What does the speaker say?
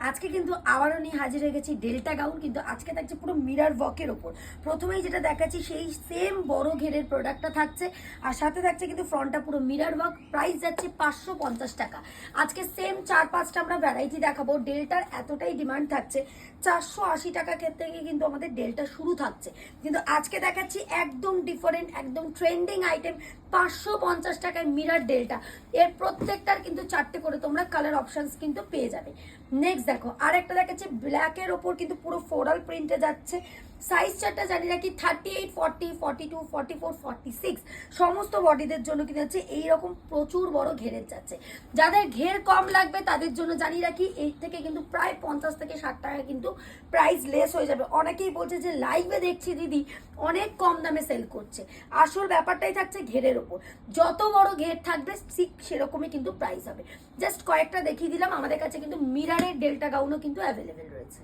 আজকে কিন্তু আবারও নিয়ে হাজির হয়ে গেছি ডেল্টা গাউন, কিন্তু আজকে থাকছে পুরো মিরার ওয়ার্কের ওপর। প্রথমেই যেটা দেখাচ্ছি সেই সেম বড় ঘেরের প্রোডাক্টটা থাকছে, আর সাথে থাকছে কিন্তু ফ্রন্টটা পুরো মিরার ওয়ার্ক। প্রাইস যাচ্ছে 550 টাকা। আজকে সেম 4-5টা আমরা ভ্যারাইটি দেখাবো। ডেল্টার এতটাই ডিমান্ড থাকছে, 480 টাকা থেকে কিন্তু আমাদের ডেল্টা শুরু থাকছে, কিন্তু আজকে দেখাচ্ছি একদম ডিফারেন্ট, একদম ট্রেন্ডিং আইটেম 550 টাকায় মিরার ডেল্টা। এর প্রত্যেকটার কিন্তু 4টে করে তোমরা কালার অপশনস কিন্তু পেয়ে যাবে। নেক্সট দেখো আরেকটা দেখাচ্ছে ব্ল্যাকের ওপর কিন্তু পুরো ফ্লোরাল প্রিন্টে যাচ্ছে। সাইজ চারটা জানি রাখি 38, 40, 42, 44, 46 সমস্ত বডিদের জন্য কিন্তু হচ্ছে এইরকম প্রচুর বড় ঘেরের যাচ্ছে। যাদের ঘের কম লাগবে তাদের জন্য জানি রাখি এই থেকে কিন্তু প্রায় 50 থেকে 60 টাকা কিন্তু প্রাইস লেস হয়ে যাবে। অনেকেই বলছে যে লাইভে দেখছি দিদি অনেক কম দামে সেল করছে, আসল ব্যাপারটাই থাকছে ঘেরের ওপর। যত বড় ঘের থাকবে ঠিক সেরকমই কিন্তু প্রাইস হবে। জাস্ট কয়েকটা দেখিয়ে দিলাম। আমাদের কাছে কিন্তু মিরারের ডেল্টা গাউনও কিন্তু অ্যাভেলেবেল রয়েছে।